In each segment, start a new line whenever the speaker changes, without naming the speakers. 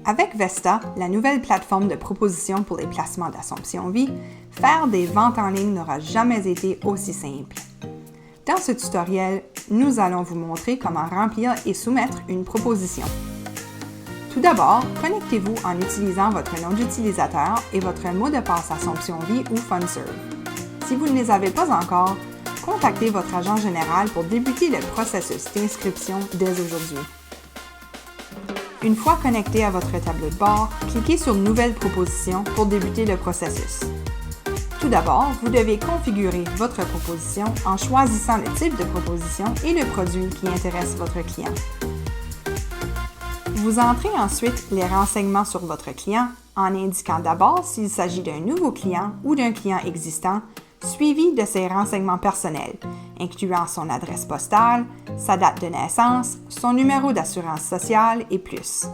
Avec Vesta, la nouvelle plateforme de proposition pour les placements d'Assomption Vie, faire des ventes en ligne n'aura jamais été aussi simple. Dans ce tutoriel, nous allons vous montrer comment remplir et soumettre une proposition. Tout d'abord, connectez-vous en utilisant votre nom d'utilisateur et votre mot de passe Assomption Vie ou FundServe. Si vous ne les avez pas encore, contactez votre agent général pour débuter le processus d'inscription dès aujourd'hui. Une fois connecté à votre tableau de bord, cliquez sur « Nouvelle proposition » pour débuter le processus. Tout d'abord, vous devez configurer votre proposition en choisissant le type de proposition et le produit qui intéresse votre client. Vous entrez ensuite les renseignements sur votre client en indiquant d'abord s'il s'agit d'un nouveau client ou d'un client existant, suivi de ses renseignements personnels, incluant son adresse postale, sa date de naissance, son numéro d'assurance sociale et plus.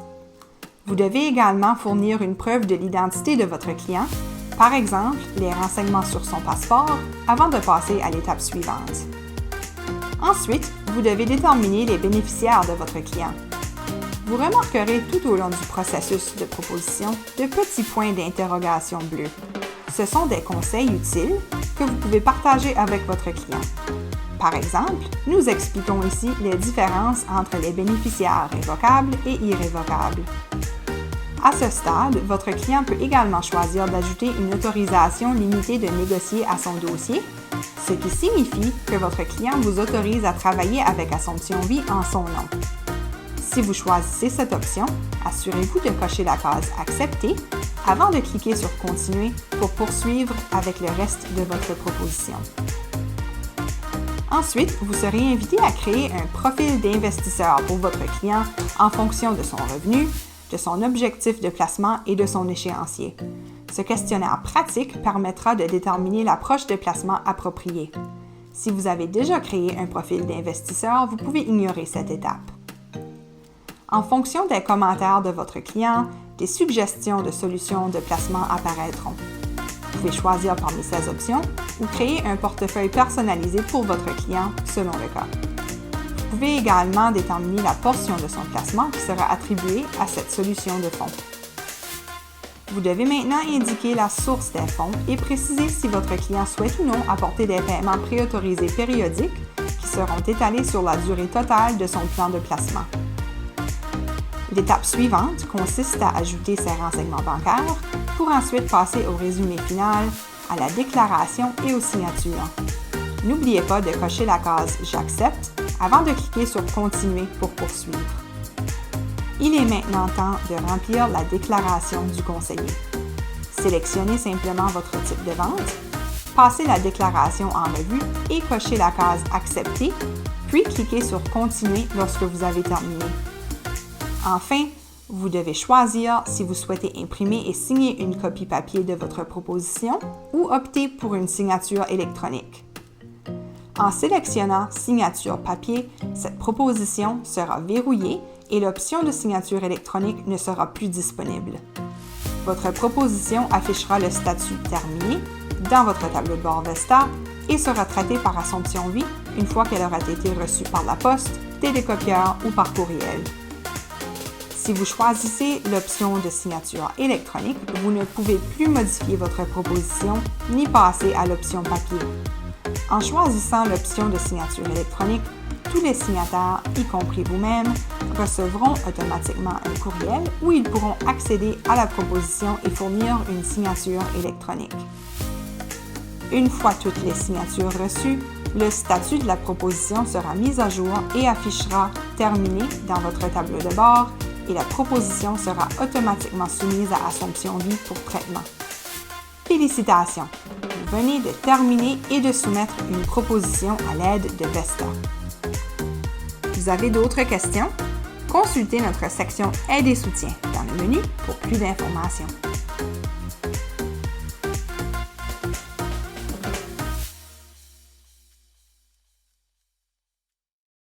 Vous devez également fournir une preuve de l'identité de votre client, par exemple les renseignements sur son passeport, avant de passer à l'étape suivante. Ensuite, vous devez déterminer les bénéficiaires de votre client. Vous remarquerez tout au long du processus de proposition de petits points d'interrogation bleus. Ce sont des conseils utiles que vous pouvez partager avec votre client. Par exemple, nous expliquons ici les différences entre les bénéficiaires révocables et irrévocables. À ce stade, votre client peut également choisir d'ajouter une autorisation limitée de négocier à son dossier, ce qui signifie que votre client vous autorise à travailler avec Assomption Vie en son nom. Si vous choisissez cette option, assurez-vous de cocher la case « Accepter » avant de cliquer sur « Continuer » pour poursuivre avec le reste de votre proposition. Ensuite, vous serez invité à créer un profil d'investisseur pour votre client en fonction de son revenu, de son objectif de placement et de son échéancier. Ce questionnaire pratique permettra de déterminer l'approche de placement appropriée. Si vous avez déjà créé un profil d'investisseur, vous pouvez ignorer cette étape. En fonction des commentaires de votre client, des suggestions de solutions de placement apparaîtront. Vous pouvez choisir parmi ces options ou créer un portefeuille personnalisé pour votre client selon le cas. Vous pouvez également déterminer la portion de son placement qui sera attribuée à cette solution de fonds. Vous devez maintenant indiquer la source des fonds et préciser si votre client souhaite ou non apporter des paiements préautorisés périodiques qui seront étalés sur la durée totale de son plan de placement. L'étape suivante consiste à ajouter ses renseignements bancaires pour ensuite passer au résumé final, à la déclaration et aux signatures. N'oubliez pas de cocher la case « J'accepte » avant de cliquer sur « Continuer » pour poursuivre. Il est maintenant temps de remplir la déclaration du conseiller. Sélectionnez simplement votre type de vente, passez la déclaration en revue et cochez la case « Accepter », puis cliquez sur « Continuer » lorsque vous avez terminé. Enfin, vous devez choisir si vous souhaitez imprimer et signer une copie papier de votre proposition ou opter pour une signature électronique. En sélectionnant « Signature papier », cette proposition sera verrouillée et l'option de signature électronique ne sera plus disponible. Votre proposition affichera le statut « Terminé » dans votre tableau de bord Vesta et sera traitée par Assomption Vie une fois qu'elle aura été reçue par la poste, télécopieur ou par courriel. Si vous choisissez l'option de signature électronique, vous ne pouvez plus modifier votre proposition ni passer à l'option papier. En choisissant l'option de signature électronique, tous les signataires, y compris vous-même, recevront automatiquement un courriel où ils pourront accéder à la proposition et fournir une signature électronique. Une fois toutes les signatures reçues, le statut de la proposition sera mis à jour et affichera « Terminé » dans votre tableau de bord et la proposition sera automatiquement soumise à Assomption Vie pour traitement. Félicitations! Vous venez de terminer et de soumettre une proposition à l'aide de Vesta. Vous avez d'autres questions? Consultez notre section Aide et soutien dans le menu pour plus d'informations.